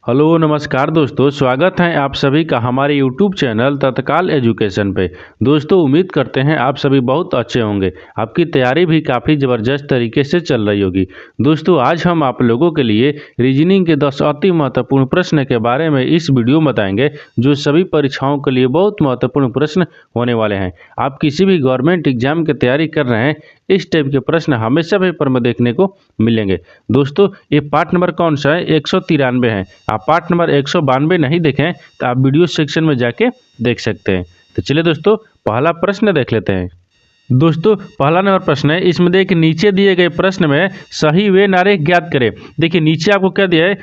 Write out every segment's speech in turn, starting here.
Hello नमस्कार दोस्तों, स्वागत है आप सभी का हमारे यूट्यूब चैनल तत्काल एजुकेशन पे। दोस्तों उम्मीद करते हैं आप सभी बहुत अच्छे होंगे। आपकी तैयारी भी काफ़ी ज़बरदस्त तरीके से चल रही होगी। दोस्तों आज हम आप लोगों के लिए रीजनिंग के 10 अति महत्वपूर्ण प्रश्न के बारे में इस वीडियो में बताएंगे, जो सभी परीक्षाओं के लिए बहुत महत्वपूर्ण प्रश्न होने वाले हैं। आप किसी भी गवर्नमेंट एग्जाम की तैयारी कर रहे हैं, इस टाइप के प्रश्न हमेशा पेपर में देखने को मिलेंगे। दोस्तों ये पार्ट नंबर कौन सा है? 193 है। आप पार्ट नंबर 192 नहीं देखें तो आप वीडियो सेक्शन में जाके देख सकते हैं। तो चलिए दोस्तों पहला प्रश्न देख लेते हैं। दोस्तों पहला नंबर प्रश्न है, इसमें देखिए नीचे दिए गए प्रश्न में सही वे नारे ज्ञात करें। देखिए नीचे आपको क्या दिया है?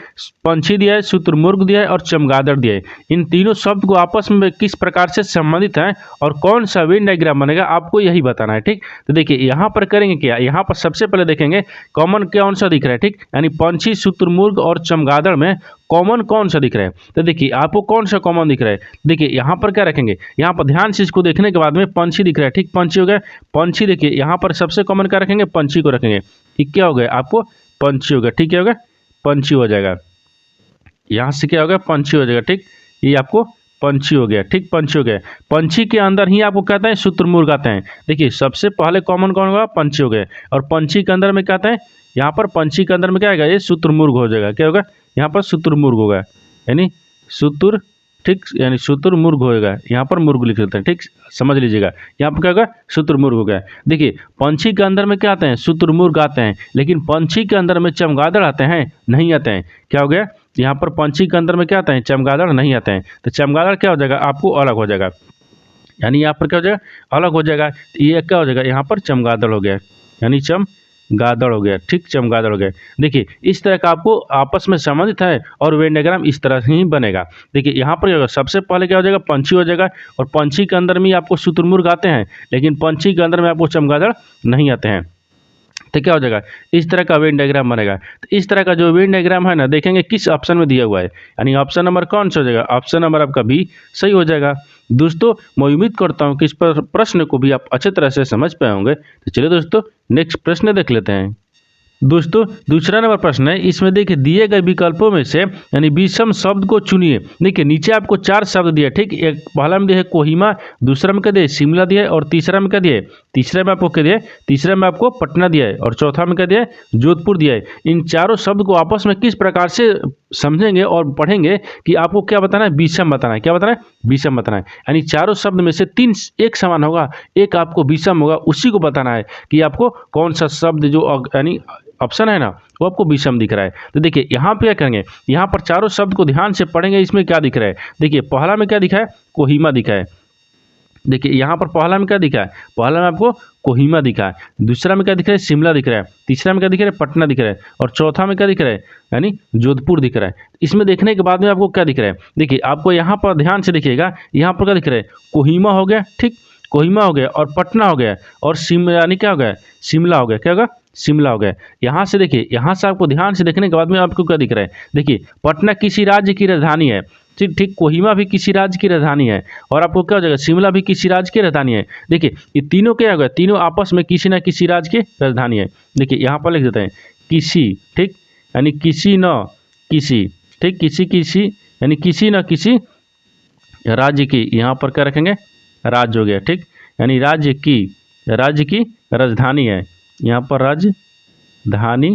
पंछी दिया है, शुतुरमुर्ग दिया है और चमगादड़ दिया है। इन तीनों शब्द को आपस में किस प्रकार से संबंधित हैं और कौन सा वेन डायग्राम बनेगा, आपको यही बताना है। ठीक, तो देखिए यहाँ पर करेंगे क्या, यहाँ पर सबसे पहले देखेंगे कॉमन कौन सा दिख रहा है। ठीक, यानी पंछी, शुतुरमुर्ग और चमगादड़ में कॉमन कौन सा दिख रहा है। तो देखिए आपको कौन सा कॉमन दिख रहा है। देखिए यहाँ पर क्या रखेंगे, यहाँ पर ध्यान से इसको देखने के बाद में पंछी दिख रहा है। ठीक, पंछी हो गया। पंछी देखिए यहाँ पर सबसे कॉमन क्या रखेंगे, पंछी को रखेंगे। ठीक, क्या हो गया आपको, पंछी हो गया। ठीक, क्या हो गया, पंछी हो जाएगा। यहाँ से क्या हो गया, पंछी हो जाएगा। ठीक, ये आपको पंछी हो गया। ठीक, पंछी हो गया। पंछी के अंदर ही आपको कहते हैं शुतुरमुर्ग आते हैं। देखिए सबसे पहले कॉमन कौन होगा, पंछी हो गए। और पंछी के अंदर में कहते हैं, यहाँ पर पंछी के अंदर में क्या आएगा, ये शुतुरमुर्ग हो जाएगा। क्या होगा, यहाँ पर शुतुरमुर्ग होगा, यानी शुतुर, ठीक, यानी शुतुरमुर्ग होगा। यहाँ पर मुर्ग लिख देते हैं। ठीक, समझ लीजिएगा, यहाँ पर क्या होगा, शुतुरमुर्ग हो गया। देखिए पंछी के अंदर में क्या आते हैं, शुतुरमुर्ग आते हैं, लेकिन पंछी के अंदर में चमगादड़ आते हैं, नहीं आते हैं। क्या हो गया, यहाँ पर पंछी के अंदर में क्या आते हैं, चमगादड़ नहीं आते हैं। तो चमगादड़ क्या हो जाएगा, आपको अलग हो जाएगा, यानी यहाँ पर क्या हो जाएगा, अलग हो जाएगा। ये क्या हो जाएगा, यहाँ पर चमगादड़ हो गया, यानी चमगादड़ हो गया। ठीक, चमगादड़ हो गया। देखिए इस तरह का आपको आपस में संबंधित है और वेन डायग्राम इस तरह से ही बनेगा। देखिए यहाँ पर क्या होगा, सबसे पहले क्या हो जाएगा, पंछी हो जाएगा। और पंछी के अंदर में आपको शुतुरमुर्ग आते हैं, लेकिन पंछी के अंदर में आपको चमगादड़ नहीं आते हैं। तो क्या हो जाएगा, इस तरह का वेन डायग्राम बनेगा। तो इस तरह का जो वेन डायग्राम है ना, देखेंगे किस ऑप्शन में दिया हुआ है, यानी ऑप्शन नंबर कौन सा हो जाएगा, ऑप्शन नंबर आपका बी सही हो जाएगा। दोस्तों मैं उम्मीद करता हूँ कि इस पर प्रश्न को भी आप अच्छे तरह से समझ पाए होंगे। तो चलिए दोस्तों नेक्स्ट प्रश्न देख लेते हैं। दोस्तों दूसरा नंबर प्रश्न है, इसमें देखिए दिए गए विकल्पों में से यानी विषम शब्द को चुनिए। देखिए नीचे आपको 4 शब्द दिए। ठीक, एक पहला में दिया है कोहिमा, दूसरा में क्या दिया, शिमला दिया है, और तीसरा में क्या दिया है, तीसरे में आपको क्या दिया है, तीसरे में आपको पटना दिया है, और चौथा में क्या दिया है, जोधपुर दिया है। इन चारों शब्द को आपस में किस प्रकार से समझेंगे और पढ़ेंगे कि आपको क्या बताना है, विषम बताना है। क्या बताना है, विषम बताना है। यानी चारों शब्द में से 3 एक समान होगा, एक आपको विषम होगा, उसी को बताना है कि आपको कौन सा शब्द जो यानी ऑप्शन है ना वो आपको विषम दिख रहा है। तो देखिए यहाँ पे क्या करेंगे, यहाँ पर चारों शब्द को ध्यान से पढ़ेंगे, इसमें क्या दिख रहा है। देखिए पहला में क्या दिखा है, कोहिमा दिखा है। देखिए यहाँ पर पहला में क्या दिखा है, पहला में आपको कोहिमा दिखा है, दूसरा में क्या दिख रहा है, शिमला दिख रहा है, तीसरा में क्या दिख रहा है, पटना दिख रहा है, और चौथा में क्या दिख रहा है, यानी जोधपुर दिख रहा है। इसमें देखने के बाद में आपको क्या दिख रहा है, देखिए आपको यहाँ पर ध्यान से देखिएगा, यहाँ पर क्या दिख रहा है, कोहिमा हो गया। ठीक, कोहिमा हो गया, और पटना हो गया, और यानी क्या हो गया, शिमला हो गया। क्या होगा, शिमला हो गया। यहाँ से देखिए, यहाँ से आपको ध्यान से देखने के बाद में आपको क्या दिख रहा है, देखिए पटना किसी राज्य की राजधानी है। ठीक ठीक, कोहिमा भी किसी राज्य की राजधानी है, और आपको क्या हो जाएगा, शिमला भी किसी राज्य की राजधानी है। देखिए ये तीनों क्या होगा, तीनों आपस में किसी न किसी राज्य की राजधानी है। देखिए यहाँ पर लिख देते हैं किसी, ठीक, यानी किसी न किसी, ठीक, किसी किसी यानी किसी न किसी राज्य की, यहाँ पर क्या रखेंगे, राज्य हो गया। ठीक, यानी राज्य की राजधानी है, यहाँ पर राजधानी,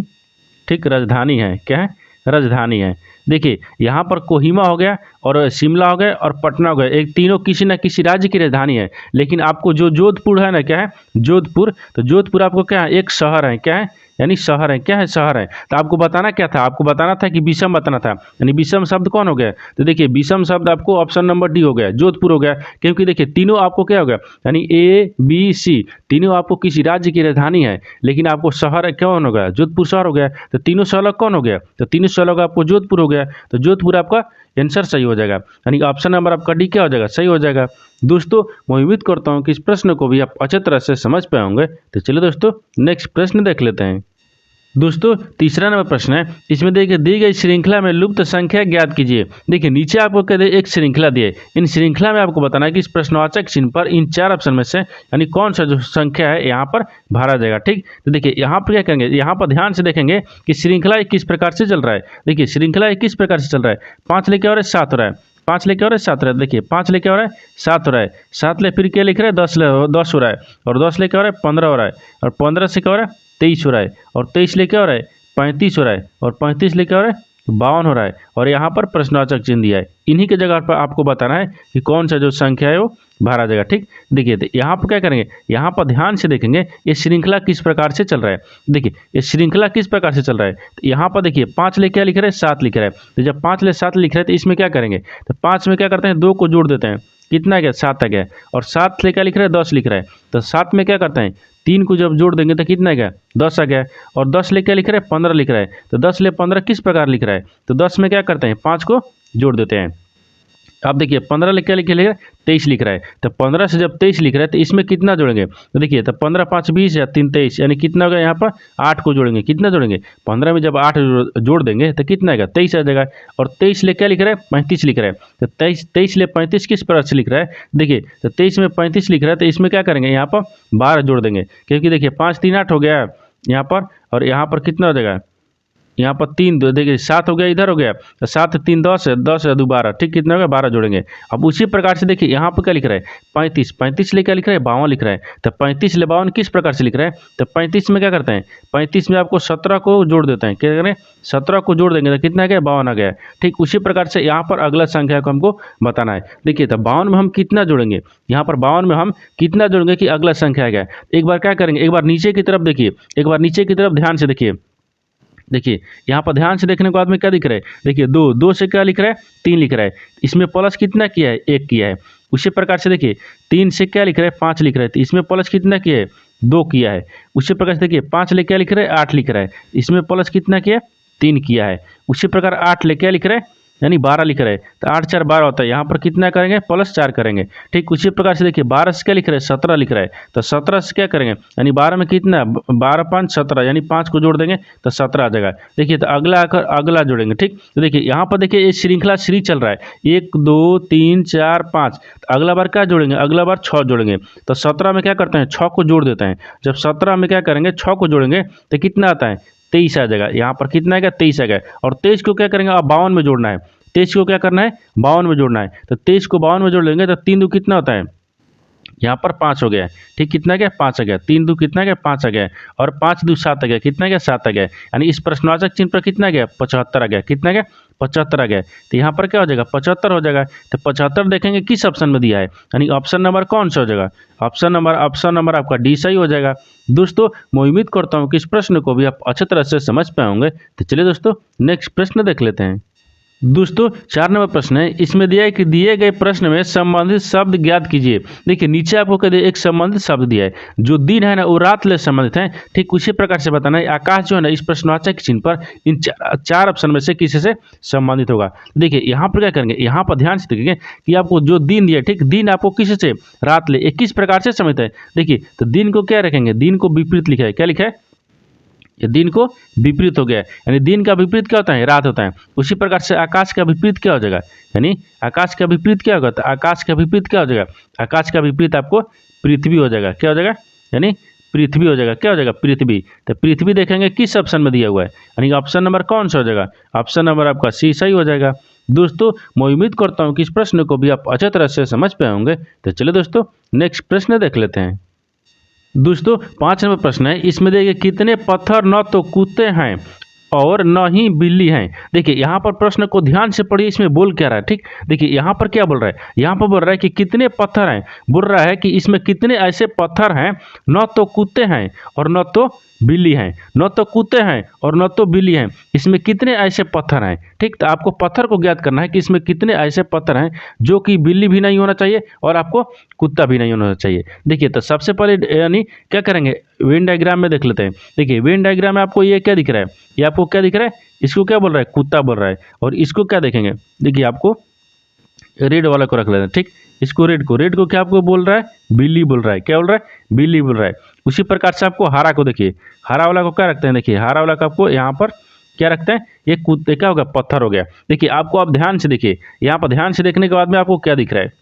ठीक, राजधानी है, क्या है, राजधानी है। देखिए यहाँ पर कोहिमा हो गया, और शिमला हो गया, और पटना हो गया, एक तीनों किसी न किसी राज्य की राजधानी है। लेकिन आपको जो जोधपुर है ना, क्या है, जोधपुर, तो जोधपुर आपको क्या है, एक शहर है। क्या है, यानी शहर है। क्या है, शहर है। तो आपको बताना क्या था, आपको बताना था कि विषम बताना था, यानी विषम शब्द कौन हो गया। तो देखिए विषम शब्द आपको ऑप्शन नंबर डी हो गया, जोधपुर हो गया। क्योंकि देखिए तीनों आपको क्या हो गया, यानी ए बी सी तीनों आपको किसी राज्य की राजधानी है, लेकिन आपको शहर कौन हो गया, जोधपुर शहर हो गया। तो तीनों से अलग कौन हो गया, तो तीनों से अलग आपको जोधपुर हो गया। तो जोधपुर आपका आंसर सही हो जाएगा, यानी ऑप्शन नंबर आपका डी क्या हो जाएगा, सही हो जाएगा। दोस्तों मैं उम्मीद करता हूँ कि इस प्रश्न को भी आप अच्छे तरह से समझ पाए होंगे। तो चलिए दोस्तों नेक्स्ट प्रश्न देख लेते हैं। दोस्तों तीसरा नंबर प्रश्न है, इसमें देखिए दी गई श्रृंखला में लुप्त संख्या ज्ञात कीजिए। देखिए नीचे आपको कह दे एक श्रृंखला दिए, इन श्रृंखला में आपको बताना है कि इस प्रश्नवाचक चिन्ह पर इन चार ऑप्शन में से यानी कौन सा जो संख्या है यहाँ पर भरा जाएगा। ठीक, तो देखिए यहाँ पर क्या करेंगे, यहाँ पर ध्यान से देखेंगे कि श्रृंखला किस प्रकार से चल रहा है। देखिए श्रृंखला किस प्रकार से चल रहा है, 5 लेके और 7 हो रहा है, 5 लेके और 7 रहा है। देखिए 5 लेके और 7 हो रहा है, 7 ले फिर क्या लिख रहे हैं 10 हो रहा है, और 10 लेके और 15 हो रहा है, और 15 से क्या हो रहा है 23 हो रहा है, और 23 लेके हो रहा है 35 हो रहा है, और 35 लेके हो रहा है 52 हो रहा है, और यहाँ पर प्रश्नवाचक चिन्ह दिया है। इन्हीं के जगह पर आपको बताना है कि कौन सा जो संख्या है वो भरा जाएगा। ठीक, देखिए तो यहाँ पर क्या करेंगे, यहाँ पर ध्यान से देखेंगे ये श्रृंखला किस प्रकार से चल रहा है। देखिए ये श्रृंखला किस प्रकार से चल रहा है, तो यहाँ पर देखिए 5 ले क्या लिख रहे हैं 7 लिख रहा है, तो जब 5 ले 7 लिख रहे हैं तो इसमें क्या करेंगे, तो 5 में क्या करते हैं 2 को जोड़ देते हैं, कितना आ गया 7 आ गया, और 7 ले क्या लिख रहा है 10 लिख रहा है, तो 7 में क्या करते हैं 3 को जब जोड़ देंगे तो कितना आ गया 10 आ गया, और 10 ले क्या लिख रहा है 15 लिख रहा है, तो 10 ले 15 किस प्रकार लिख रहा है, तो 10 में क्या करते हैं 5 को जोड़ देते हैं। अब देखिए 15 ले क्या लिख रहा है 23 लिख रहा है, तो 15 से जब 23 लिख रहा है तो इसमें कितना जोड़ेंगे, तो देखिए तो 15 5 20 या 3 23 यानी कितना होगा यहाँ पर 8 को जोड़ेंगे, कितना जोड़ेंगे 15 में जब 8 जोड़ देंगे तो कितना आएगा 23 आ जाएगा, और 23 ले क्या लिख रहा है 35 लिख रहा है, तो 23 ले 35 किस प्रकार से लिख रहा है, देखिए तो 23 में 35 लिख रहा है तो इसमें क्या करेंगे यहाँ पर 12 जोड़ देंगे, क्योंकि देखिए 5 3 8 हो गया यहाँ पर, और यहाँ पर कितना हो जाएगा यहाँ पर 3 देखिए 7 हो गया, इधर हो गया, तो 7 3 10 है, 10 है 2 12, ठीक कितना होगा 12 जोड़ेंगे। अब उसी प्रकार से देखिए यहाँ पर क्या लिख रहा है 35 ले क्या लिख रहा है 52 लिख रहा है, तो 35 ले 52 किस प्रकार से लिख रहा है, तो 35 में क्या करते हैं 35 में आपको 17 को जोड़ देते हैं, क्या करें 17 को जोड़ देंगे तो कितना आ गया 52 आ गया। ठीक उसी प्रकार से यहाँ पर अगला संख्या को हमको बताना है। देखिए तो 52 में हम कितना जोड़ेंगे, यहाँ पर 52 में हम कितना जोड़ेंगे कि अगला संख्या आ गया। एक बार क्या करेंगे, एक बार नीचे की तरफ देखिए, एक बार नीचे की तरफ ध्यान से देखिए, देखिए यहाँ पर ध्यान से देखने के बाद में क्या दिख रहा है, देखिए 2 से क्या लिख रहा है 3 लिख रहा है, इसमें प्लस कितना किया है 1 किया है। उसी प्रकार से देखिए 3 से क्या लिख रहा है 5 लिख रहा है, तो इसमें प्लस कितना किया है 2 किया है। उसी प्रकार से देखिए 5 ले क्या लिख रहा है 8 लिख रहा है, इसमें प्लस कितना किया है 3 किया है। उसी प्रकार 8 ले क्या लिख रहा है यानी 12 लिख रहा है, तो 8 4 12 होता है, यहाँ पर कितना करेंगे प्लस 4 करेंगे। ठीक उसी प्रकार से देखिए 12 से क्या लिख रहा है 17 लिख रहा है, तो 17 से क्या करेंगे यानी 12 में कितना 12 5 17 यानी 5 को जोड़ देंगे तो 17 आ जाएगा। देखिए तो अगला आकर अगला जोड़ेंगे। ठीक तो देखिए यहाँ पर देखिए ये श्रृंखला श्री चल रहा है 1 2 3 4 5, तो अगला बार क्या जोड़ेंगे, अगला बार 6 जोड़ेंगे, तो 17 में क्या करते हैं 6 को जोड़ देते हैं। जब 17 में क्या करेंगे 6 को जोड़ेंगे तो कितना आता है 23 आ जाएगा, यहाँ पर कितना आएगा 23 आ गया। और 23 को क्या करेंगे अब 52 में जोड़ना है, 23 को क्या करना है 52 में जोड़ना है, तो 23 को 52 में जोड़ लेंगे तो 3 2 कितना होता है यहाँ पर 5 हो गया है। ठीक कितना गया 5 आ गया, 3 2 कितना गया 5 आ गया, और 5 2 7 आ गया, कितना गया 7 आ गया, यानी इस प्रश्नवाचक चिन्ह पर कितना गया 75 आ गया, कितना गया 75 आ गया। तो यहाँ पर क्या हो जाएगा 75 हो जाएगा। तो 75 देखेंगे किस ऑप्शन में दिया है, यानी ऑप्शन नंबर कौन सा हो जाएगा, ऑप्शन नंबर आपका डी सही हो जाएगा। दोस्तों मैं उम्मीद करता हूँ कि इस प्रश्न को भी आप अच्छी तरह से समझ पाए होंगे। तो चलिए दोस्तों नेक्स्ट प्रश्न देख लेते हैं। दोस्तों 4 नंबर प्रश्न है, इसमें दिया है कि दिए गए प्रश्न में संबंधित शब्द ज्ञात कीजिए। देखिए नीचे आपको कह दिया एक संबंधित शब्द दिया है, जो दिन है ना वो रात ले संबंधित है। ठीक उसी प्रकार से बताना है आकाश जो है ना इस प्रश्नवाचक चिन्ह पर इन चार ऑप्शन में से किसी से संबंधित होगा। देखिए यहाँ पर क्या करेंगे, यहाँ पर ध्यान से देखेंगे कि आपको जो दिन दिया, ठीक दिन आपको किसी से रात ले किस प्रकार से समझते हैं। देखिए तो दिन को क्या रखेंगे, दिन को विपरीत लिखा है, क्या लिखा है ये दिन को विपरीत हो गया, यानी दिन का विपरीत क्या होता है रात होता है। उसी प्रकार से आकाश का विपरीत क्या हो जाएगा, यानी आकाश का विपरीत क्या होगा, तो आकाश का विपरीत क्या हो जाएगा, आकाश का विपरीत आपको पृथ्वी हो जाएगा, क्या हो जाएगा यानी पृथ्वी हो जाएगा, क्या हो जाएगा पृथ्वी। तो पृथ्वी देखेंगे किस ऑप्शन में दिया हुआ है, यानी ऑप्शन नंबर कौन सा हो जाएगा, ऑप्शन नंबर आपका सी सही हो जाएगा। दोस्तों मैं उम्मीद करता हूँ कि इस प्रश्न को भी आप अच्छे तरह से समझ पाए होंगे। तो चलिए दोस्तों नेक्स्ट प्रश्न देख लेते हैं। दोस्तों 5 नंबर प्रश्न है, इसमें देखिए कितने पत्थर न तो कुत्ते हैं और न ही बिल्ली हैं। देखिए यहाँ पर प्रश्न को ध्यान से पढ़िए, इसमें बोल क्या रहा है। ठीक देखिए यहाँ पर क्या बोल रहा है, यहाँ पर बोल रहा है कि कितने पत्थर हैं, बोल रहा है कि इसमें कितने ऐसे पत्थर हैं न तो कुत्ते हैं और न तो बिल्ली हैं, न तो कुत्ते हैं और न तो बिल्ली हैं, इसमें कितने ऐसे पत्थर हैं। ठीक तो आपको पत्थर को ज्ञात करना है कि इसमें कितने ऐसे पत्थर हैं जो कि बिल्ली भी नहीं होना चाहिए और आपको कुत्ता भी नहीं होना चाहिए। देखिए तो सबसे पहले यानी क्या करेंगे वेन डायग्राम में देख लेते हैं। देखिए वेन डायग्राम में आपको ये क्या दिख रहा है, ये आपको क्या दिख रहा है, इसको क्या बोल रहा है कुत्ता बोल रहा है, और इसको क्या देखेंगे देखिए आपको रेड वाला को रख लेते हैं। ठीक इसको रेड को क्या आपको बोल रहा है बिल्ली बोल रहा है, क्या बोल रहा है बिल्ली बोल रहा है। उसी प्रकार से आपको हरा को देखिए, हरा वाला को क्या रखते हैं, देखिए हरा वाला को आपको यहाँ पर क्या रखते हैं, ये कूदते क्या हो गया, पत्थर हो गया। देखिए आपको आप ध्यान से देखिए, यहाँ पर ध्यान से देखने के बाद में आपको क्या दिख रहा है,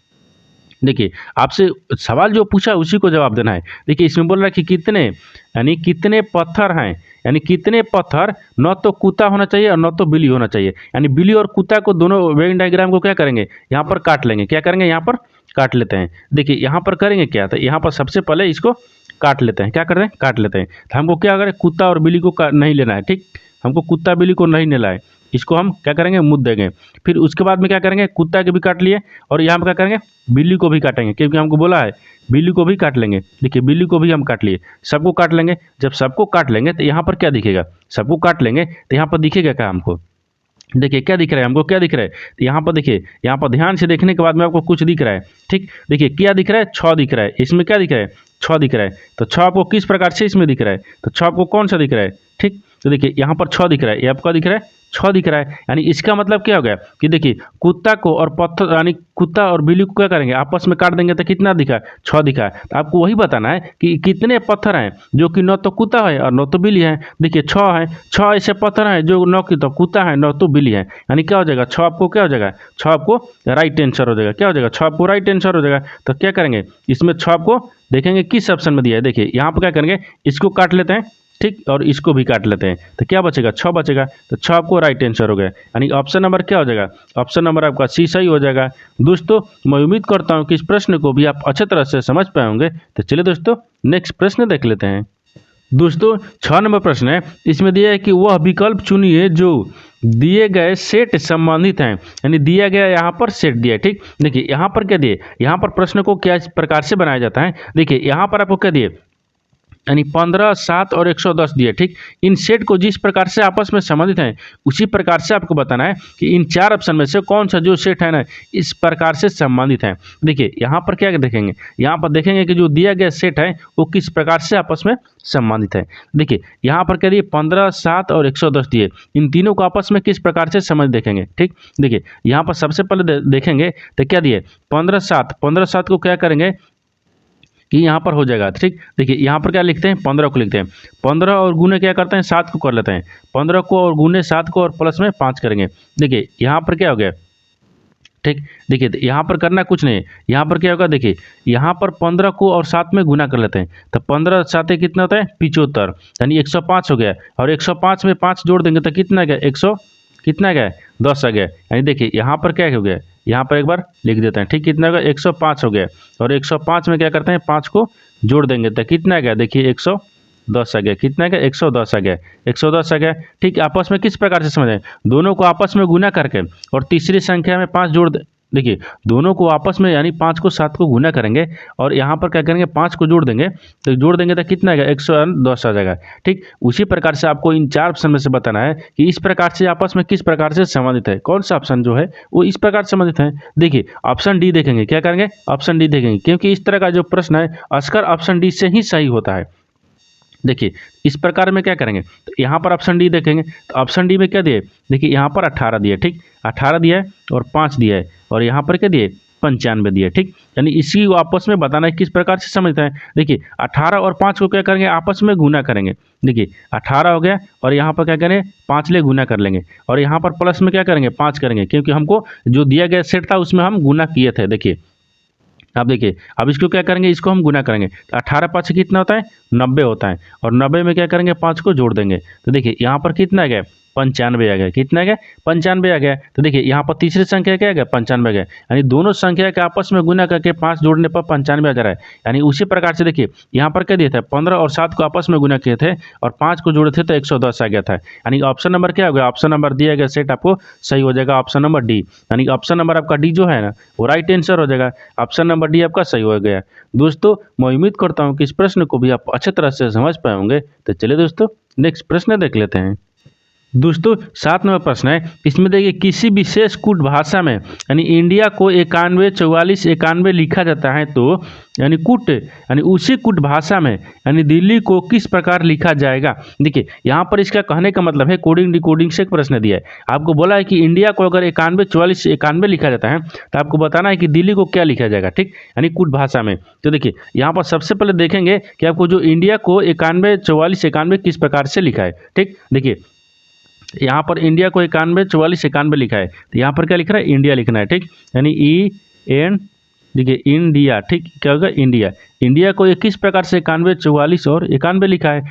देखिए आपसे सवाल जो पूछा उसी को जवाब देना है। देखिए इसमें बोल रहा है कि कितने, यानी कितने पत्थर हैं, यानी कितने पत्थर, न तो कुत्ता होना चाहिए और न तो बिल्ली होना चाहिए। यानी बिल्ली और कुत्ता को दोनों वेन डायग्राम को क्या करेंगे, यहाँ पर काट लेंगे। क्या करेंगे, यहाँ पर काट लेते हैं। देखिए यहाँ पर करेंगे क्या, तो यहाँ पर सबसे पहले इसको काट लेते हैं। क्या कर रहे हैं, काट लेते हैं। तो हमको क्या करें, कुत्ता और बिल्ली को नहीं लेना है, ठीक, हमको कुत्ता बिल्ली को नहीं लेना है, इसको हम क्या करेंगे, मुद्द देंगे। फिर उसके बाद में क्या करेंगे, कुत्ता के भी काट लिए और यहाँ पर क्या करेंगे, बिल्ली को भी काटेंगे, क्योंकि हमको बोला है बिल्ली को भी काट लेंगे। देखिए बिल्ली को भी हम काट लिए, सबको काट लेंगे। जब सबको काट लेंगे तो यहाँ पर क्या दिखेगा, सबको काट लेंगे तो यहाँ पर दिखेगा क्या हमको, देखिए क्या दिख रहा है हमको, क्या दिख रहा है, तो यहाँ पर देखिए, यहाँ पर ध्यान से देखने के बाद में आपको कुछ दिख रहा है, ठीक। देखिए क्या दिख रहा है, 6 दिख रहा है, इसमें क्या दिख रहा है, 6 दिख रहा है। तो 6 आपको किस प्रकार से इसमें दिख रहा है, तो 6 आपको कौन सा दिख रहा है, ठीक। तो देखिए यहाँ पर 6 दिख रहा है, ये आपका दिख रहा है 6 दिख रहा है। यानी इसका मतलब क्या हो गया कि देखिए कुत्ता को और पत्थर, यानी कुत्ता और बिल्ली को क्या करेंगे, आपस में काट देंगे तो कितना दिखा, 6 दिखा। तो आपको वही बताना है कि कितने पत्थर हैं जो कि न तो कुत्ता है और न तो बिल्ली है। देखिए 6 है, 6 ऐसे पत्थर हैं जो न कि तो कुत्ता है न तो बिल्ली है। यानी क्या हो जाएगा, 6 आपको क्या हो जाएगा, 6 आपको राइट आंसर हो जाएगा। क्या हो जाएगा, 6 आपको राइट आंसर हो जाएगा। तो क्या करेंगे, इसमें 6 आपको देखेंगे किस ऑप्शन में दिया है। देखिए यहाँ पर क्या करेंगे, इसको काट लेते हैं, ठीक, और इसको भी काट लेते हैं, तो क्या बचेगा, 6 बचेगा। तो 6 आपको राइट आंसर हो गया। यानी ऑप्शन नंबर क्या हो जाएगा, ऑप्शन नंबर आपका सी सही हो जाएगा। दोस्तों मैं उम्मीद करता हूँ कि इस प्रश्न को भी आप अच्छे तरह से समझ पाए होंगे। तो चलिए दोस्तों नेक्स्ट प्रश्न देख लेते हैं। दोस्तों 6 नंबर प्रश्न है, इसमें दिया है कि वह विकल्प चुनिए जो दिए गए सेट संबंधित हैं। यानी दिया गया यहाँ पर सेट दिया है, ठीक। देखिए यहाँ पर क्या दिए, यहाँ पर प्रश्न को क्या इस प्रकार से बनाया जाता है। देखिए यहाँ पर आपको क्या दिए, यानी 15, 7 और 110 दिए, ठीक। इन सेट को जिस प्रकार से आपस में संबंधित हैं उसी प्रकार से आपको बताना है कि इन 4 ऑप्शन में से कौन सा जो सेट है ना इस प्रकार से संबंधित है। देखिए यहाँ पर क्या देखेंगे, यहाँ पर देखेंगे कि जो दिया गया सेट है वो किस प्रकार से आपस में संबंधित है। देखिए यहाँ पर क्या दिए, 15, 7 और 110 दिए, इन तीनों को आपस में किस प्रकार से समझ देखेंगे, ठीक। देखिए यहाँ पर सबसे पहले देखेंगे तो क्या दिए, 15, 7, 15, 7 को क्या करेंगे कि यहाँ पर हो जाएगा, ठीक। देखिए यहाँ पर क्या लिखते हैं, 15 को लिखते हैं, 15 और गुने क्या करते हैं, 7 को कर लेते हैं, 15 को और गुने 7 को और प्लस में 5 करेंगे। देखिए यहाँ पर क्या हो गया, ठीक। देखिए यहाँ पर करना कुछ नहीं है, यहाँ पर क्या होगा, देखिए यहाँ पर 15 को और 7 में गुना कर लेते हैं, तो 15 7 कितना होता है, 75, यानी 105 हो गया। और 105 में 5 जोड़ देंगे तो कितना गया, 100 कितना गया, 10 आ गया। यानी देखिए यहाँ पर क्या हो गया, यहाँ पर एक बार लिख देते हैं, ठीक, कितना होगा, 105 हो गया। और 105 में क्या करते हैं, 5 को जोड़ देंगे तो कितना गया, देखिए 110 आ गया। कितना गया, 110 आ गया, 110 आ गया, ठीक। आपस में किस प्रकार से समझें, दोनों को आपस में गुना करके और तीसरी संख्या में 5 जोड़ देखिए दोनों को आपस में, यानी 5 को 7 को गुना करेंगे और यहाँ पर क्या करेंगे, 5 को जोड़ देंगे, तो जोड़ देंगे तो कितना आएगा, 110 आ जाएगा, ठीक। उसी प्रकार से आपको इन 4 ऑप्शन में से बताना है कि इस प्रकार से आपस में किस प्रकार से संबंधित है, कौन सा ऑप्शन जो है वो इस प्रकार से संबंधित है। देखिए ऑप्शन डी देखेंगे, क्या करेंगे, ऑप्शन डी देखेंगे, क्योंकि इस तरह का जो प्रश्न है अक्सर ऑप्शन डी से ही सही होता है। देखिए इस प्रकार में क्या करेंगे, तो यहाँ पर ऑप्शन डी देखेंगे, तो ऑप्शन डी में क्या दिए, देखिए यहाँ पर 18 दिए, ठीक, 18 दिया है और 5 दिया है और यहाँ पर क्या दिए, 95 दिए, ठीक। यानी इसी को आपस में बताना है किस प्रकार से समझता है। देखिए 18 और 5 को क्या करेंगे, आपस में गुना करेंगे। देखिए 18 हो गया और यहाँ पर क्या करेंगे, 5 ले गुना कर लेंगे और यहाँ पर प्लस में क्या करेंगे, 5 करेंगे, क्योंकि हमको जो दिया गया सेट था उसमें हम गुना किए थे। देखिए अब देखिए, अब इसको क्या करेंगे, इसको हम गुना करेंगे, तो 18 5 कितना होता है, 90 होता है। और 90 में क्या करेंगे, 5 को जोड़ देंगे, तो देखिए यहाँ पर कितना आ गया, 95 आ गया। कितना आ गया, 95 आ गया। तो देखिए यहाँ पर तीसरी संख्या क्या आ गया, 95 आ गया। यानी दोनों संख्या के आपस में गुना करके 5 जोड़ने पर 95 आ जा रहा है। यानी उसी प्रकार से देखिए यहाँ पर क्या दिया था, 15 और 7 को आपस में गुना किए थे और 5 को जोड़े थे तो 110 आ गया था। यानी ऑप्शन नंबर क्या हो गया, ऑप्शन नंबर दिया गया सेट आपको सही हो जाएगा, ऑप्शन नंबर डी। यानी ऑप्शन नंबर आपका डी जो है ना वो राइट आंसर हो जाएगा, ऑप्शन नंबर डी आपका सही हो गया। दोस्तों मैं उम्मीद करता हूँ कि इस प्रश्न को भी आप अच्छे तरह से समझ पाए होंगे। तो चलिए दोस्तों नेक्स्ट प्रश्न देख लेते हैं। दोस्तों 7 नंबर प्रश्न है, इसमें देखिए किसी विशेष कूट भाषा में यानी इंडिया को 91, 44, 91 लिखा जाता है तो यानी कूट यानी उसी कूट भाषा में यानी दिल्ली को किस प्रकार लिखा जाएगा। देखिए यहाँ पर इसका कहने का मतलब है कोडिंग डिकोडिंग से एक प्रश्न दिया है, आपको बोला है कि इंडिया को अगर 91, 44, 91 लिखा जाता है तो आपको बताना है कि दिल्ली को क्या लिखा जाएगा, ठीक, यानी कूट भाषा में। तो देखिए यहाँ पर सबसे पहले देखेंगे कि आपको जो इंडिया को 91, 44, 91 किस प्रकार से लिखा है, ठीक। देखिए यहाँ पर इंडिया को 91, 44, 91 लिखा है तो यहाँ पर क्या लिख रहा है, इंडिया लिखना है, ठीक, यानी EN, देखिए इंडिया, ठीक, क्या होगा इंडिया। इंडिया को किस प्रकार से 91, 44 और 91 लिखा है।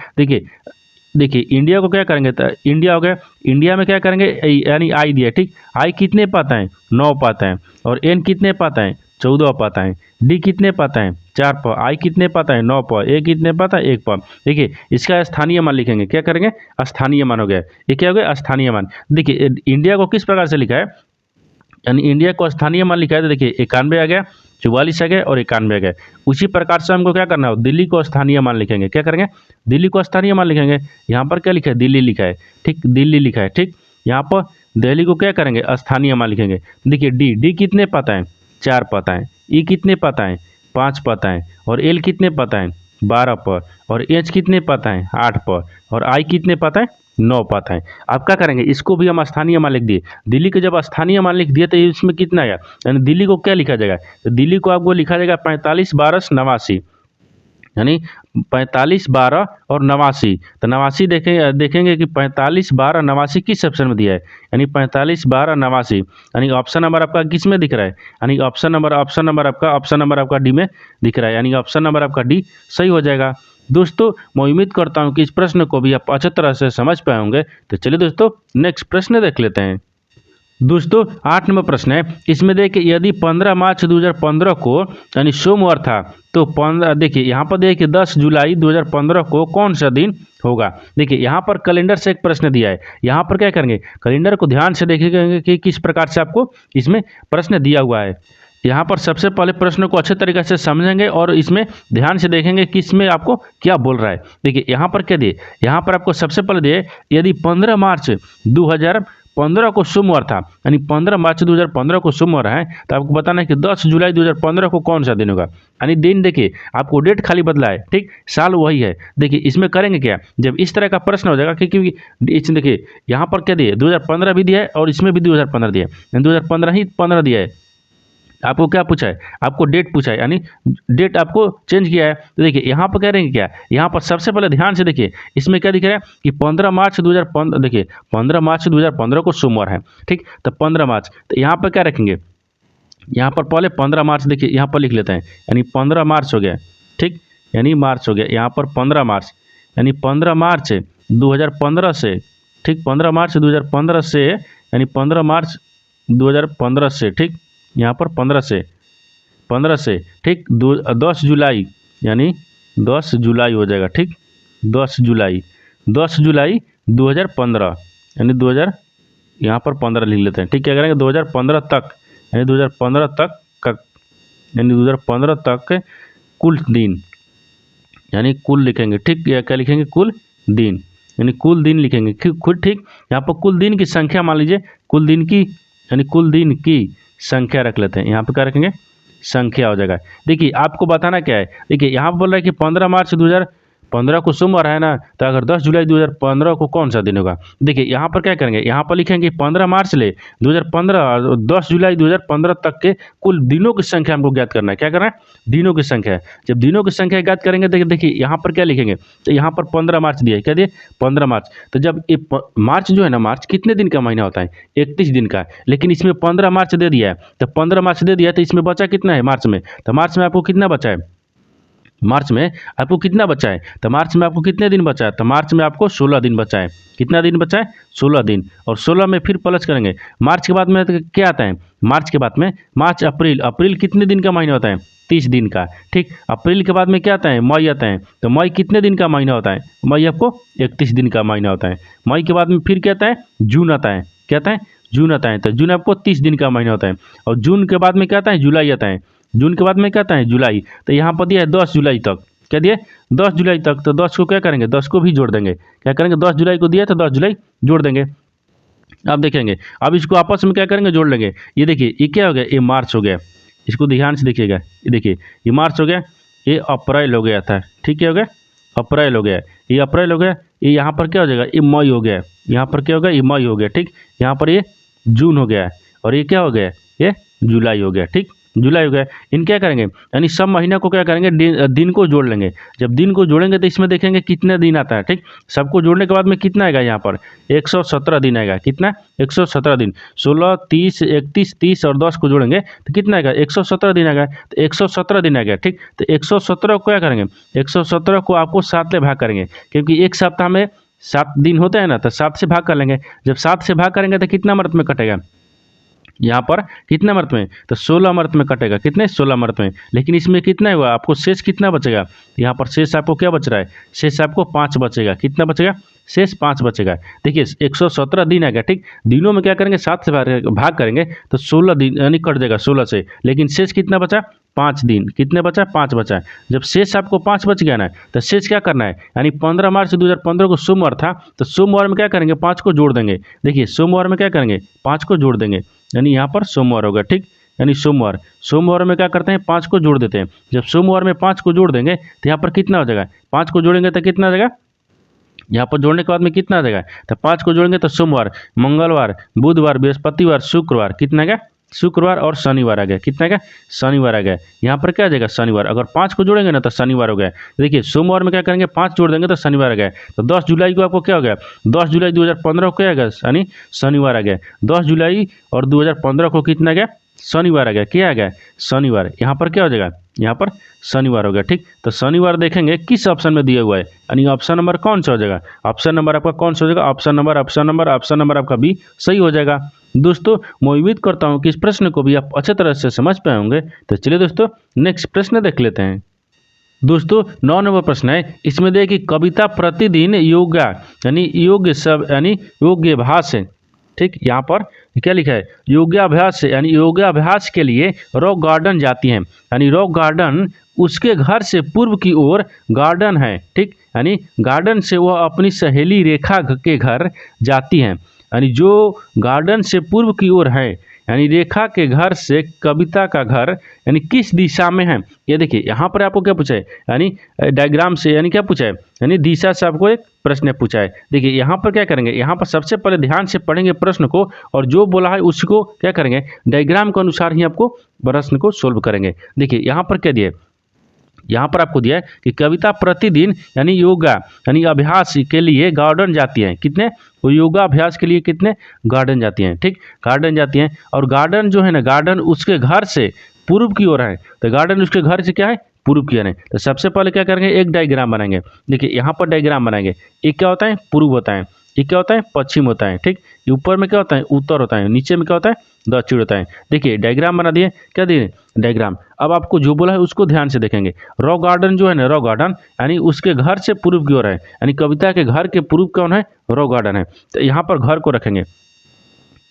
देखिए इंडिया को क्या करेंगे तो इंडिया हो गया, इंडिया में क्या करेंगे यानी आई दिया, ठीक, आई कितने पाता है 9 पाता है, और N कितने पाता है 14 पाता है, D कितने पाता है 4 प, आई कितने पाता है 9 प, ए कितने पाता है 1 प। देखिए इसका स्थानीय मान लिखेंगे, क्या करेंगे स्थानीय मान हो गया, ये क्या हो गया स्थानीय मान। देखिए इंडिया को किस प्रकार से लिखा है, यानी इंडिया को स्थानीय मान लिखा है तो देखिए 91 आ गया, 44 आ गया और 91 आ गया। उसी प्रकार से हमको क्या करना है, दिल्ली को स्थानीय मान लिखेंगे, क्या करेंगे दिल्ली को स्थानीय मान लिखेंगे। यहाँ पर क्या लिखा है दिल्ली लिखा है, ठीक, दिल्ली लिखा है, ठीक, यहाँ पर दिल्ली को क्या करेंगे स्थानीय मान लिखेंगे। देखिए डी कितने पाता है 4 पाता है, ई कितने पाता है 5 पाता है, और एल कितने पाता है 12 पर, और एच कितने पाता है 8 पर, और आई कितने पाता है 9 पाता है। आप क्या करेंगे इसको भी हम स्थानीय मान लिख दिए, दिल्ली के जब स्थानीय मान लिख दिए तो इसमें कितना आया, यानी दिल्ली को क्या लिखा जाएगा, तो दिल्ली को आपको लिखा जाएगा 45, 12, 89, यानी 45, 12 और 89। तो 89 देखेंगे कि 45, 12, 89 किस ऑप्शन में दिया है, यानी 45, 12, 89, यानी ऑप्शन नंबर आपका किस में दिख रहा है, यानी ऑप्शन नंबर आपका डी में दिख रहा है, यानी ऑप्शन नंबर आपका डी सही हो जाएगा। दोस्तों मैं उम्मीद करता हूं कि इस प्रश्न को भी आप अच्छी तरह से समझ पाए होंगे। तो चलिए दोस्तों नेक्स्ट प्रश्न देख लेते हैं। दोस्तों 8 नंबर प्रश्न है, इसमें देखिए यदि 15 मार्च 2015 को यानी सोमवार था तो 15, देखिए यहाँ पर देखिए 10 जुलाई 2015 को कौन सा दिन होगा। देखिए यहाँ पर कैलेंडर से एक प्रश्न दिया है, यहाँ पर क्या करेंगे कैलेंडर को ध्यान से देखिएगा कि किस प्रकार से आपको इसमें प्रश्न दिया हुआ है। यहाँ पर सबसे पहले प्रश्न को अच्छे तरीके से समझेंगे और इसमें ध्यान से देखेंगे कि इसमें आपको क्या बोल रहा है। देखिए यहाँ पर क्या दिए, यहाँ पर आपको सबसे पहले दिए यदि 15 मार्च 2015 को सोमवार था, यानी 15 मार्च 2015 को सोमवार है तो आपको बताना है कि 10 जुलाई 2015 को कौन सा दिन होगा। यानी दिन देखिए आपको डेट खाली बदला है, ठीक, साल वही है। देखिए इसमें करेंगे क्या, जब इस तरह का प्रश्न हो जाएगा क्योंकि देखिए यहाँ पर क्या दिए 2015 भी दिया है और इसमें भी 2015 दिया है, 2015 ही 15 दिया है। आपको क्या पूछा है, आपको डेट पूछा है, यानी डेट आपको चेंज किया है। तो देखिए यहाँ पर कह रहे हैं क्या, यहाँ पर सबसे पहले ध्यान से देखिए इसमें क्या दिख रहा है कि 15 मार्च 2015, देखिए 15 मार्च 2015 को सोमवार है, ठीक, तो 15 मार्च, तो यहाँ पर क्या रखेंगे, यहाँ पर पहले 15 मार्च देखिए यहाँ पर लिख लेते हैं, यानी 15 मार्च हो गया, ठीक, यानी मार्च हो गया, यहाँ पर 15 मार्च यानी 15 मार्च 2015 से, ठीक, 15 मार्च 2015 से, यानी 15 मार्च 2015 से, ठीक, यहाँ पर 15 से, ठीक, 10 जुलाई यानी 10 जुलाई हो जाएगा, ठीक, 10 जुलाई 2015 यानी 2000, यहाँ पर 15 लिख लेते हैं, ठीक, क्या करेंगे 2015 तक, यानी 2015 तक का, यानी 2015 तक कुल दिन, यानी कुल लिखेंगे, ठीक, या क्या लिखेंगे कुल दिन, यानी कुल दिन लिखेंगे खुद, ठीक, यहाँ पर कुल दिन की संख्या मान लीजिए, कुल दिन की, यानी कुल दिन की संख्या रख लेते हैं, यहाँ पे क्या रखेंगे संख्या हो जाएगा। देखिए आपको बताना क्या है, देखिए यहाँ पर बोल रहा है कि 15 मार्च 2015 को सोमवार है ना, तो अगर 10 जुलाई 2015 को कौन सा दिन होगा। देखिए यहाँ पर क्या करेंगे, यहाँ पर लिखेंगे 15 मार्च ले 2015 और 10 जुलाई 2015 तक के कुल दिनों की संख्या हमको ज्ञात करना है। क्या करना है, दिनों की संख्या है। जब दिनों की संख्या ज्ञात करेंगे देखिए यहाँ पर क्या लिखेंगे, तो यहाँ पर 15 मार्च दिया है, क्या दिए 15 मार्च। तो जब ये मार्च जो है ना, मार्च कितने दिन का महीना होता है 31 दिन का, लेकिन इसमें 15 मार्च दे दिया है, तो 15 मार्च दे दिया तो इसमें बचा कितना है मार्च में, तो मार्च में आपको कितना बचा है, मार्च में आपको कितना बचा है, तो मार्च में आपको कितने दिन बचा है, तो मार्च में आपको 16 दिन बचा है। कितना दिन बचा है 16 दिन, और 16 में फिर प्लस करेंगे। मार्च के बाद में तो क्या आता है, मार्च के बाद में मार्च अप्रैल, अप्रैल कितने दिन का महीना होता है 30 दिन का, ठीक। अप्रैल के बाद में क्या आता है मई आता है, तो मई कितने दिन का महीना होता है, मई आपको 31 दिन का महीना होता है। मई के बाद में फिर क्या आता है जून आता है, क्या आता है जून आता है, तो जून आपको 30 दिन का महीना होता है। और जून के बाद में क्या आता है जुलाई आता है, जून के बाद में क्या आता है जुलाई, तो यहाँ पर दिया है 10 जुलाई तक, क्या दिए 10 जुलाई तक, तो 10 को क्या करेंगे 10 को भी जोड़ देंगे, क्या करेंगे 10 जुलाई को दिया तो 10 जुलाई जोड़ देंगे। अब देखेंगे, अब इसको आपस में क्या करेंगे जोड़ लेंगे। ये देखिए ये क्या हो गया, ये मार्च हो गया, इसको ध्यान से देखिएगा, ये देखिए ये मार्च हो गया, ये अप्रैल हो गया था, ठीक है हो गया अप्रैल हो गया, ये अप्रैल हो गया, ये यहाँ पर क्या हो जाएगा ये मई हो गया, यहाँ पर क्या हो गया ये मई हो गया, ठीक, यहाँ पर ये जून हो गया और ये क्या हो गया ये जुलाई हो गया, ठीक जुलाई हो गया। इन क्या करेंगे यानी सब महीना को क्या करेंगे दिन को जोड़ लेंगे। जब दिन को जोड़ेंगे तो इसमें देखेंगे कितने दिन आता है, ठीक सबको जोड़ने के बाद में कितना आएगा यहाँ पर 117 दिन आएगा, कितना 117 दिन, 16 30 31 30 और 10 को जोड़ेंगे तो कितना आएगा 117 दिन आएगा, तो 117 दिन आएगा, ठीक तो 117 को क्या करेंगे 117 को आपको 7 से भाग करेंगे, क्योंकि एक सप्ताह में 7 दिन होते हैं ना, तो 7 से भाग कर लेंगे। जब 7 से भाग करेंगे तो कितना मर्त में कटेगा, यहाँ पर कितना मर्त में तो 16 मर्त में कटेगा, कितने 16 मर्त में, लेकिन इसमें कितना हुआ आपको शेष कितना बचेगा, यहाँ पर शेष आपको क्या बच रहा है, शेष आपको 5 बचेगा, कितना बचेगा शेष 5 बचेगा। देखिए 117 दिन आएगा, ठीक दिनों में क्या करेंगे 7 से भाग करेंगे तो 16 दिन यानी कट जाएगा 16 से, लेकिन शेष कितना बचा 5 दिन, कितने बचा 5 बचा। जब शेष आपको 5 बच गया ना तो शेष क्या करना है, यानी 15 मार्च 2015 को सोमवार था तो सोमवार में क्या करेंगे 5 को जोड़ देंगे। देखिए सोमवार में क्या करेंगे 5 को जोड़ देंगे, यानी यहाँ पर सोमवार होगा, ठीक यानी सोमवार में क्या करते हैं 5 को जोड़ देते हैं। जब सोमवार में 5 को जोड़ देंगे तो यहाँ पर कितना हो जाएगा, 5 को जोड़ेंगे तो कितना आ जाएगा, यहाँ पर जोड़ने के बाद में कितना आ जाएगा, तो 5 को जोड़ेंगे तो सोमवार मंगलवार बुधवार बृहस्पतिवार शुक्रवार, कितना आ गया शुक्रवार और शनिवार आ गया, कितना आ गया शनिवार आ गया। यहाँ पर क्या आ जाएगा शनिवार, अगर 5 को जोड़ेंगे ना तो शनिवार हो गया। देखिए सोमवार में क्या करेंगे 5 जोड़ देंगे तो शनिवार आ गया, तो 10 जुलाई को आपको क्या हो गया 10 जुलाई 2015 को क्या आ गया यानी शनिवार आ गया। 10 जुलाई और 2015 को कितना आ गया शनिवार आ गया, क्या आ गया शनिवार, यहाँ पर क्या हो जाएगा यहाँ पर शनिवार हो गया, ठीक तो शनिवार देखेंगे किस ऑप्शन में दिया हुआ है, यानी ऑप्शन नंबर कौन सा हो जाएगा, ऑप्शन नंबर आपका कौन सा हो जाएगा ऑप्शन नंबर आपका बी सही हो जाएगा। दोस्तों मैं उम्मीद करता हूँ कि इस प्रश्न को भी आप अच्छे तरह से समझ पाए होंगे। तो चलिए दोस्तों नेक्स्ट प्रश्न देख लेते हैं। दोस्तों 9 नंबर प्रश्न है, इसमें देखिए कविता प्रतिदिन योगा यानी योग सब यानी योगाभ्यास है, ठीक यहाँ पर क्या लिखा है योगाभ्यास यानी योगाभ्यास के लिए रॉक गार्डन जाती हैं, यानी रॉक गार्डन उसके घर से पूर्व की ओर गार्डन है, ठीक यानी गार्डन से वह अपनी सहेली रेखा के घर जाती हैं, यानी जो गार्डन से पूर्व की ओर है यानी रेखा के घर से कविता का घर यानी किस दिशा में है। ये देखिए यहाँ पर आपको क्या पूछा है, यानी डायग्राम से यानी क्या पूछा है यानी दिशा से आपको एक प्रश्न पूछा है। देखिए यहाँ पर क्या करेंगे, यहाँ पर सबसे पहले ध्यान से पढ़ेंगे प्रश्न को और जो बोला है उसको क्या करेंगे डायग्राम के अनुसार ही आपको प्रश्न को सोल्व करेंगे। देखिए यहाँ पर क्या दिया है, यहाँ पर आपको दिया है कि कविता प्रतिदिन यानी योगा यानी अभ्यास के लिए गार्डन जाती हैं, कितने वो योगा अभ्यास के लिए कितने गार्डन जाती हैं, ठीक गार्डन जाती हैं। और गार्डन जो है ना गार्डन उसके घर से पूर्व की ओर है, तो गार्डन उसके घर से क्या है पूर्व की ओर है। तो सबसे पहले क्या करेंगे एक डायग्राम बनाएंगे। देखिए यहाँ पर डायग्राम बनाएंगे, एक क्या होता है पूर्व होता है, ये क्या होता है पश्चिम होता है, ठीक ऊपर में क्या होता है उत्तर होता है, नीचे में क्या होता है दक्षिण होता है। देखिए डायग्राम बना दिए, क्या दिए डायग्राम। अब आपको जो बोला है उसको ध्यान से देखेंगे। रॉक गार्डन जो है ना रॉक गार्डन यानी उसके घर से पूर्व की ओर है, यानी कविता के घर के पूर्व कौन है रॉक गार्डन है। तो यहाँ पर घर को रखेंगे,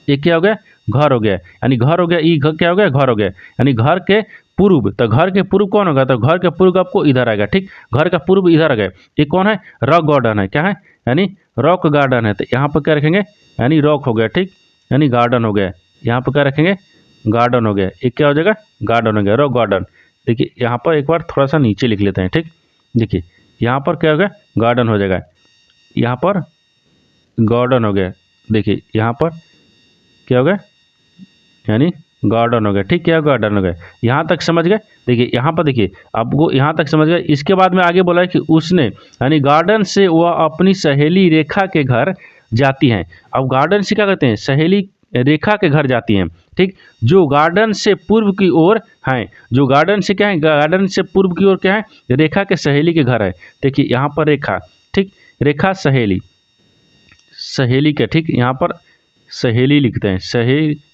ये क्या हो गया घर हो गया, यानी घर हो गया, ये क्या हो गया घर हो गया, यानी घर के पूर्व। तो घर के पूर्व कौन होगा, तो घर के पूर्व आपको इधर आएगा, ठीक घर का पूर्व इधर आ गया। ये कौन है रॉक गार्डन है, क्या है यानी रॉक गार्डन है। तो यहाँ पर क्या रखेंगे यानी रॉक हो गया, ठीक यानी गार्डन हो गया। यहाँ पर क्या रखेंगे गार्डन हो गया, ये क्या हो जाएगा गार्डन हो गया रॉक गार्डन। देखिए यहाँ पर एक बार थोड़ा सा नीचे लिख लेते हैं, ठीक देखिए यहाँ पर क्या हो गया गार्डन हो जाएगा, यहाँ पर गार्डन हो गया। देखिए यहाँ पर क्या हो गया यानी गार्डन हो गया, ठीक क्या गार्डन हो गया। यहाँ तक समझ गए। देखिए यहाँ पर देखिए आपको यहाँ तक समझ गए। इसके बाद में आगे बोला है कि उसने यानी गार्डन से वह अपनी सहेली रेखा के घर जाती हैं। अब गार्डन से क्या करते हैं सहेली रेखा के घर जाती हैं, ठीक जो गार्डन से पूर्व की ओर हैं, जो गार्डन से क्या है गार्डन से पूर्व की ओर क्या है रेखा के सहेली के घर है। देखिए यहाँ पर रेखा, ठीक रेखा सहेली के, ठीक यहाँ पर सहेली लिखते हैं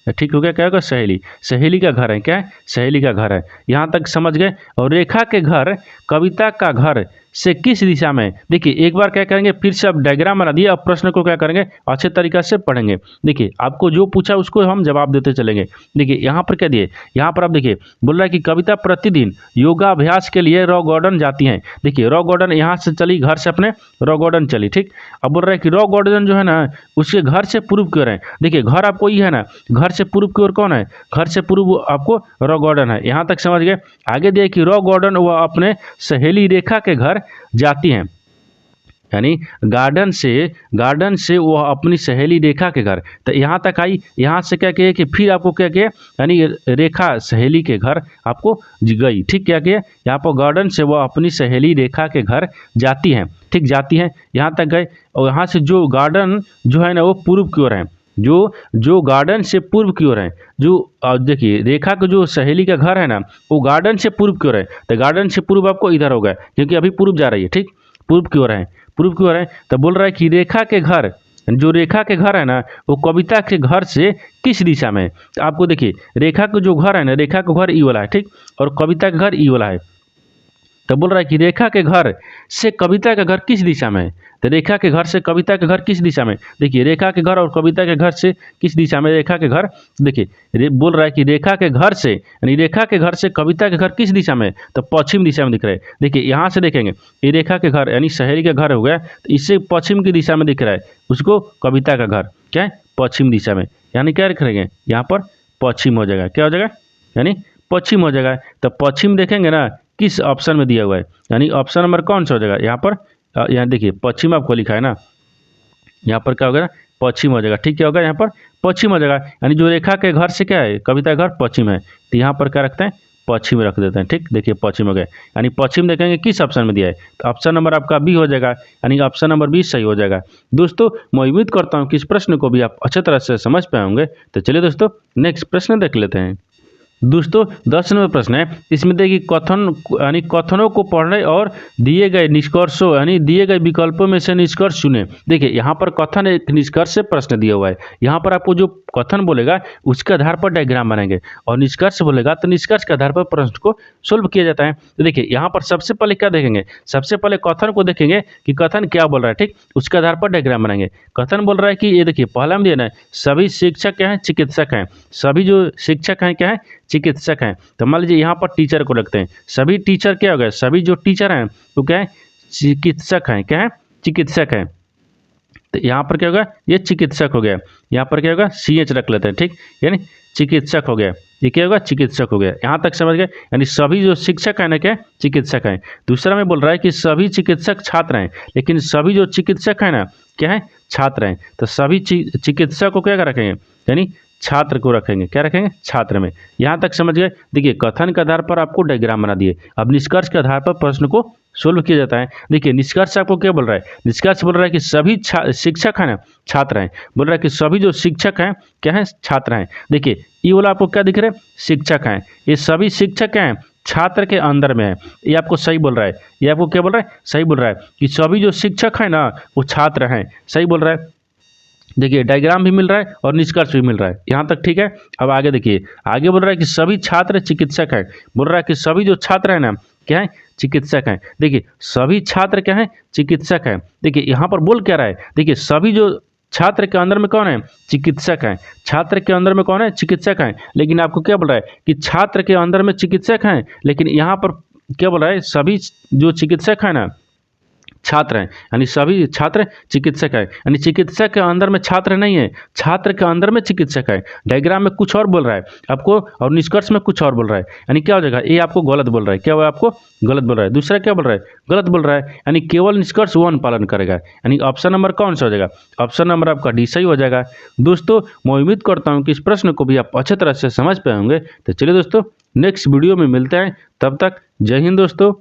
ठीक हो गया, क्या होगा सहेली, सहेली का घर है, क्या है सहेली का घर है, यहाँ तक समझ गए। और रेखा के घर कविता का घर से किस दिशा में, देखिए एक बार क्या करेंगे, फिर से अब डायग्राम बना दिए, अब प्रश्न को क्या करेंगे अच्छे तरीके से पढ़ेंगे। देखिए आपको जो पूछा उसको हम जवाब देते चलेंगे। देखिए यहाँ पर क्या दिए, यहाँ पर आप देखिए बोल रहा है कि कविता प्रतिदिन योगाभ्यास के लिए रॉक गार्डन जाती हैं। देखिए रॉक गार्डन यहाँ से चली, घर से अपने रॉक गार्डन चली, ठीक। अब बोल रहा है कि रॉक गार्डन जो है ना उसके घर से पूर्व की ओर है। देखिए घर आपको ये है ना, घर से पूर्व की ओर कौन है, घर से पूर्व आपको रॉक गार्डन है, यहाँ तक समझ गए। आगे दिए कि रॉक गार्डन वह अपने सहेली रेखा के घर जाती हैं, यानी गार्डन से वह अपनी सहेली रेखा के घर, तो यहाँ तक आई। यहाँ से क्या किया कि फिर आपको क्या किया, यानी रेखा सहेली के घर आपको गई, ठीक। क्या किया यहाँ पर, गार्डन से वह अपनी सहेली रेखा के घर जाती हैं, ठीक, जाती हैं, यहाँ तक गए। और यहाँ से जो गार्डन जो है ना वो पूर्व की ओर है, जो गार्डन से पूर्व की ओर है, जो देखिए रेखा का जो सहेली का घर है ना वो गार्डन से पूर्व की ओर है, तो गार्डन से पूर्व आपको इधर होगा क्योंकि अभी पूर्व जा रही है, ठीक, पूर्व की ओर है, पूर्व की ओर है। तो बोल रहा है कि रेखा के घर, जो रेखा के घर है ना वो कविता के घर से किस दिशा में है। तो आपको देखिए रेखा का जो घर है ना, रेखा का घर ई वाला है, ठीक, और कविता का घर ई वाला है। तो बोल रहा है कि रेखा के घर से कविता का घर किस दिशा में है, तो रेखा के घर से कविता के घर किस दिशा में, देखिए रेखा के घर और कविता के घर से किस दिशा में रेखा के घर, देखिए बोल रहा है कि रेखा के घर से, यानी रेखा के घर से कविता के घर किस दिशा में, तो पश्चिम दिशा में दिख रहा है। देखिए यहाँ से देखेंगे ये रेखा के घर यानी सहेली का घर हो गया, तो इससे पश्चिम की दिशा में दिख रहा है, उसको कविता का घर क्या है पश्चिम दिशा में, यानी क्या रखेंगे यहाँ पर पश्चिम हो जाएगा, क्या हो जाएगा यानी पश्चिम हो जाएगा। तो पश्चिम देखेंगे ना किस ऑप्शन में दिया हुआ है, यानी ऑप्शन नंबर कौन सा हो जाएगा यहाँ पर, यहाँ देखिए पश्चिम आपको लिखा है ना, यहाँ पर क्या होगा पश्चिम हो जाएगा, ठीक, क्या होगा यहाँ पर पश्चिम हो जाएगा। यानी जो रेखा के घर से क्या है कविता का घर पश्चिम है, तो यहाँ पर क्या रखते हैं पश्चिम रख देते हैं, ठीक। देखिए पश्चिम हो गया, यानी पश्चिम देखेंगे किस ऑप्शन में दिया है, तो ऑप्शन नंबर आपका बी हो जाएगा, यानी ऑप्शन नंबर बी सही हो जाएगा। दोस्तों मैं उम्मीद करता हूँ कि इस प्रश्न को भी आप अच्छे तरह से समझ पाए होंगे। तो चलिए दोस्तों नेक्स्ट प्रश्न देख लेते हैं। दोस्तों 10 नंबर प्रश्न है, इसमें देखिए कथन यानी कथनों को पढ़ने और दिए गए निष्कर्षों यानी दिए गए विकल्पों में से निष्कर्ष चुने। देखिए यहाँ पर कथन एक निष्कर्ष से प्रश्न दिया हुआ है, यहाँ पर आपको जो कथन बोलेगा उसके आधार पर डायग्राम बनाएंगे और निष्कर्ष बोलेगा तो निष्कर्ष के आधार पर प्रश्न को सोल्व किया जाता है। तो देखिए यहाँ पर सबसे पहले क्या देखेंगे, सबसे पहले कथन को देखेंगे कि कथन क्या बोल रहा है, ठीक, उसके आधार पर डायग्राम बनाएंगे। कथन बोल रहा है कि ये देखिए पहला में दिया है सभी शिक्षक क्या हैं चिकित्सक हैं, सभी जो शिक्षक हैं क्या है चिकित्सक हैं। तो मान लीजिए यहाँ पर टीचर को रखते हैं, सभी टीचर क्या हो गए, सभी जो टीचर हैं वो क्या है चिकित्सक हैं, क्या है चिकित्सक हैं। तो यहाँ पर क्या होगा ये चिकित्सक हो गया, यहाँ पर क्या होगा CH रख लेते हैं, ठीक, यानी चिकित्सक हो गया, ये क्या होगा चिकित्सक हो गया, यहाँ तक समझ गए। यानी सभी जो शिक्षक हैं ना क्या चिकित्सक हैं। दूसरा में बोल रहा है कि सभी चिकित्सक छात्र हैं, लेकिन सभी जो चिकित्सक हैं ना क्या है छात्र हैं। तो सभी चिकित्सक को क्या रखेंगे, यानी छात्र को रखेंगे, क्या रखेंगे छात्र में। यहाँ तक समझ गए। देखिए कथन के आधार पर आपको डायग्राम बना दिए, अब निष्कर्ष के आधार पर प्रश्न को सोल्व किया जाता है। देखिए निष्कर्ष आपको क्या बोल रहा है, निष्कर्ष बोल रहा है कि सभी शिक्षक हैं ना छात्र हैं, बोल रहा है कि सभी जो शिक्षक हैं क्या है छात्र हैं। देखिए ये वाला आपको क्या दिख रहा है शिक्षक हैं, ये सभी शिक्षक हैं छात्र के अंदर में है, ये आपको सही बोल रहा है, ये आपको क्या बोल रहा है सही बोल रहा है कि सभी जो शिक्षक हैं ना वो छात्र हैं, सही बोल रहा है। देखिए डायग्राम भी मिल रहा है और निष्कर्ष भी मिल रहा है, यहाँ तक ठीक है। अब आगे देखिए आगे बोल रहा है कि सभी छात्र चिकित्सक हैं, बोल रहा है कि सभी जो छात्र हैं ना क्या है चिकित्सक हैं। देखिए सभी छात्र क्या है चिकित्सक हैं। देखिए यहाँ पर बोल क्या रहा है, देखिए सभी जो छात्र के अंदर में कौन है चिकित्सक हैं, छात्र के अंदर में कौन है चिकित्सक हैं। लेकिन आपको क्या बोल रहा है कि छात्र के अंदर में चिकित्सक हैं, लेकिन यहाँ पर क्या बोल रहा है सभी जो चिकित्सक हैं ना छात्र हैं, यानी सभी छात्र चिकित्सक है, यानी चिकित्सक के अंदर में छात्र नहीं है, छात्र के अंदर में चिकित्सक है। डायग्राम में कुछ और बोल रहा है आपको और निष्कर्ष में कुछ और बोल रहा है, यानी क्या हो जाएगा ये आपको गलत बोल रहा है, क्या हुआ आपको गलत बोल रहा है। दूसरा क्या बोल रहा है गलत बोल रहा है, यानी केवल निष्कर्ष 1 पालन करेगा, यानी ऑप्शन नंबर कौन सा हो जाएगा ऑप्शन नंबर आपका डी सही हो जाएगा। दोस्तों मैं उम्मीद करता हूँ कि इस प्रश्न को भी आप अच्छे तरह से समझ पाए होंगे। तो चलिए दोस्तों नेक्स्ट वीडियो में मिलते हैं, तब तक जय हिंद दोस्तों।